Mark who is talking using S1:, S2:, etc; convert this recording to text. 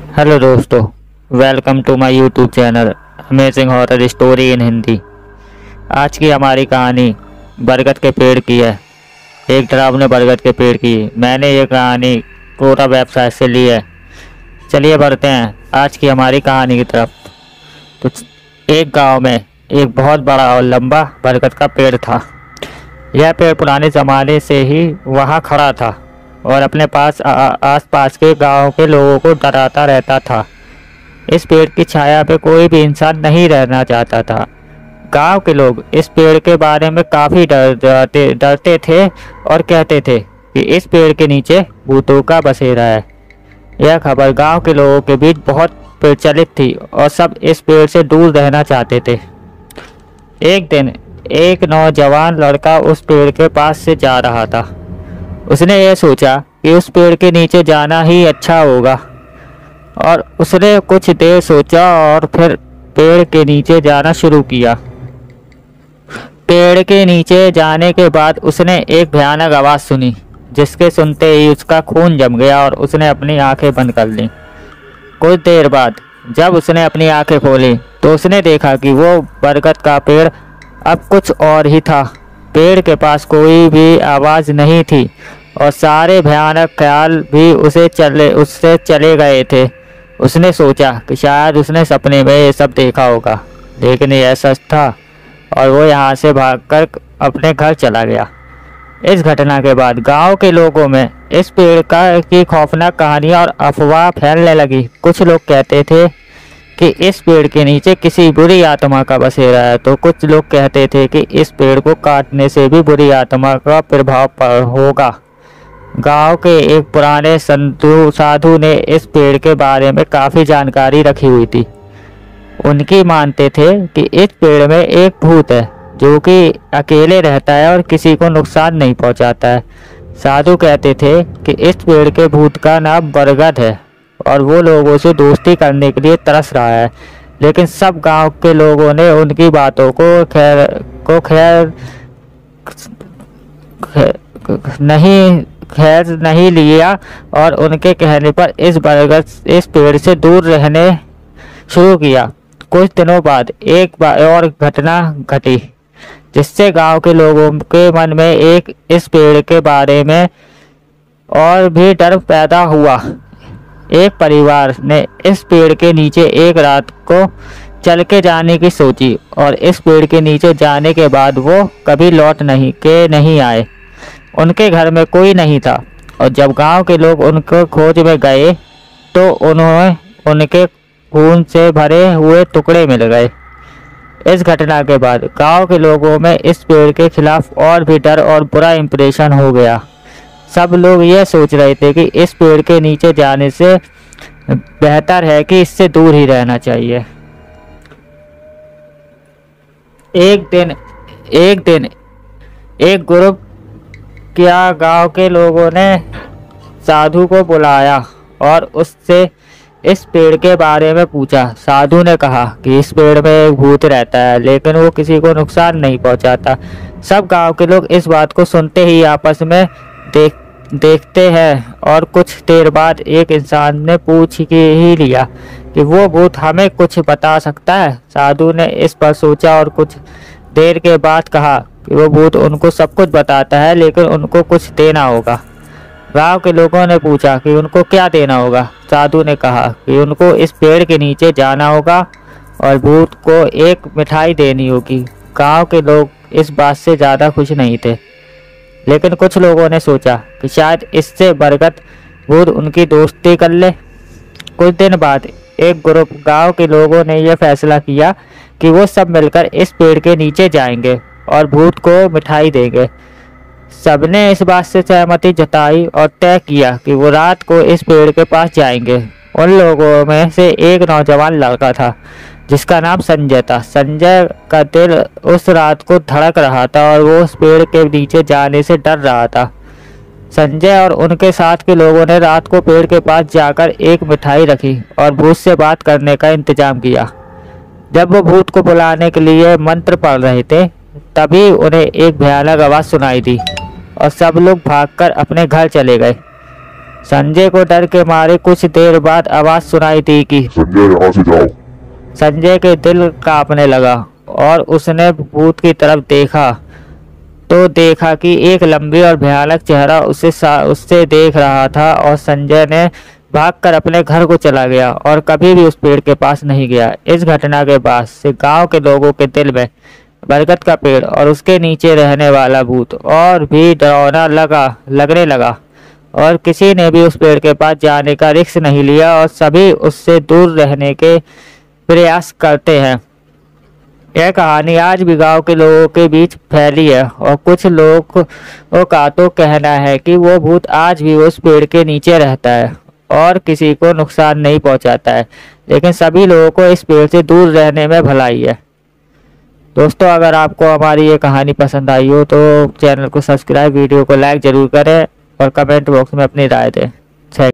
S1: Hello दोस्तों, welcome to my YouTube channel amazing horror story in Hindi. आज की हमारी कहानी बरगद के पेड़ की है। एक डरावने बरगद के पेड़ की। मैंने ये कहानी कोरा वेबसाइट से ली है। चलिए बढ़ते हैं आज की हमारी कहानी की तरफ। तो एक गांव में एक बहुत बड़ा और लंबा बरगद का पेड़ था। यह पेड़ पुराने ज़माने से ही वहाँ खड़ा था और अपने पास आसपास के गांव के लोगों को डराता रहता था। इस पेड़ की छाया पे कोई भी इंसान नहीं रहना चाहता था। गांव के लोग इस पेड़ के बारे में काफ़ी डरते थे और कहते थे कि इस पेड़ के नीचे भूतों का बसेरा है। यह खबर गांव के लोगों के बीच बहुत प्रचलित थी और सब इस पेड़ से दूर रहना चाहते थे। एक दिन एक नौजवान लड़का उस पेड़ के पास से जा रहा था। उसने यह सोचा कि उस पेड़ के नीचे जाना ही अच्छा होगा और उसने कुछ देर सोचा और फिर पेड़ के नीचे जाना शुरू किया। पेड़ के नीचे जाने के बाद उसने एक भयानक आवाज़ सुनी, जिसके सुनते ही उसका खून जम गया और उसने अपनी आंखें बंद कर लीं। कुछ देर बाद जब उसने अपनी आंखें खोली तो उसने देखा कि वो बरगद का पेड़ अब कुछ और ही था। पेड़ के पास कोई भी आवाज़ नहीं थी और सारे भयानक ख्याल भी उससे चले गए थे। उसने सोचा कि शायद उसने सपने में ये सब देखा होगा, लेकिन यह सच था और वो यहाँ से भागकर अपने घर चला गया। इस घटना के बाद गांव के लोगों में इस पेड़ की खौफनाक कहानियाँ और अफवाह फैलने लगी। कुछ लोग कहते थे कि इस पेड़ के नीचे किसी बुरी आत्मा का बसेरा है, तो कुछ लोग कहते थे कि इस पेड़ को काटने से भी बुरी आत्मा का प्रभाव होगा। गांव के एक पुराने साधु ने इस पेड़ के बारे में काफ़ी जानकारी रखी हुई थी। उनकी मानते थे कि इस पेड़ में एक भूत है जो कि अकेले रहता है और किसी को नुकसान नहीं पहुंचाता है। साधु कहते थे कि इस पेड़ के भूत का नाम बरगद है और वो लोगों से दोस्ती करने के लिए तरस रहा है, लेकिन सब गांव के लोगों ने उनकी बातों को खैर नहीं लिया और उनके कहने पर इस पेड़ से दूर रहने शुरू किया। कुछ दिनों बाद एक बार और घटना घटी, जिससे गांव के लोगों के मन में इस पेड़ के बारे में और भी डर पैदा हुआ। एक परिवार ने इस पेड़ के नीचे एक रात को चल के जाने की सोची और इस पेड़ के नीचे जाने के बाद वो कभी लौट नहीं आए। उनके घर में कोई नहीं था और जब गांव के लोग उनको खोज में गए तो उन्हें उनके खून से भरे हुए टुकड़े मिल गए। इस घटना के बाद गांव के लोगों में इस पेड़ के खिलाफ और भी डर और बुरा इंप्रेशन हो गया। सब लोग यह सोच रहे थे कि इस पेड़ के नीचे जाने से बेहतर है कि इससे दूर ही रहना चाहिए। एक दिन एक ग्रुप क्या गांव के लोगों ने साधु को बुलाया और उससे इस पेड़ के बारे में पूछा। साधु ने कहा कि इस पेड़ में एक भूत रहता है, लेकिन वो किसी को नुकसान नहीं पहुंचाता। सब गांव के लोग इस बात को सुनते ही आपस में देखते हैं और कुछ देर बाद एक इंसान ने पूछ ही लिया कि वो भूत हमें कुछ बता सकता है। साधु ने इस पर सोचा और कुछ देर के बाद कहा कि वो भूत उनको सब कुछ बताता है, लेकिन उनको कुछ देना होगा। गांव के लोगों ने पूछा कि उनको क्या देना होगा। साधु ने कहा कि उनको इस पेड़ के नीचे जाना होगा और भूत को एक मिठाई देनी होगी। गांव के लोग इस बात से ज़्यादा खुश नहीं थे, लेकिन कुछ लोगों ने सोचा कि शायद इससे बरगद भूत उनकी दोस्ती कर ले। कुछ दिन बाद एक ग्रुप गांव के लोगों ने यह फैसला किया कि वो सब मिलकर इस पेड़ के नीचे जाएंगे और भूत को मिठाई देंगे। सबने इस बात से सहमति जताई और तय किया कि वो रात को इस पेड़ के पास जाएंगे। उन लोगों में से एक नौजवान लड़का था जिसका नाम संजय था। संजय का दिल उस रात को धड़क रहा था और वो उस पेड़ के नीचे जाने से डर रहा था। संजय और उनके साथ के लोगों ने रात को पेड़ के पास जाकर एक मिठाई रखी और भूत से बात करने का इंतजाम किया। जब वो भूत को बुलाने के लिए मंत्र पढ़ रहे थे, तभी उन्हें एक भयानक आवाज़ सुनाई दी और सब लोग भागकर अपने घर चले गए। संजय को डर के मारे कुछ देर बाद आवाज सुनाई दी कि
S2: संजय यहाँ से जाओ।
S1: संजय के दिल कांपने लगा और उसने भूत की तरफ देखा तो देखा कि एक लंबी और भयानक चेहरा उससे देख रहा था और संजय ने भागकर अपने घर को चला गया और कभी भी उस पेड़ के पास नहीं गया। इस घटना के बाद से गांव के लोगों के दिल में बरगद का पेड़ और उसके नीचे रहने वाला भूत और भी डरावना लगने लगा और किसी ने भी उस पेड़ के पास जाने का रिस्क नहीं लिया और सभी उससे दूर रहने के प्रयास करते हैं। यह कहानी आज भी गांव के लोगों के बीच फैली है और कुछ लोगों का तो कहना है कि वो भूत आज भी उस पेड़ के नीचे रहता है और किसी को नुकसान नहीं पहुंचाता है, लेकिन सभी लोगों को इस पेड़ से दूर रहने में भलाई है। दोस्तों, अगर आपको हमारी ये कहानी पसंद आई हो तो चैनल को सब्सक्राइब, वीडियो को लाइक जरूर करें और कमेंट बॉक्स में अपनी राय दें।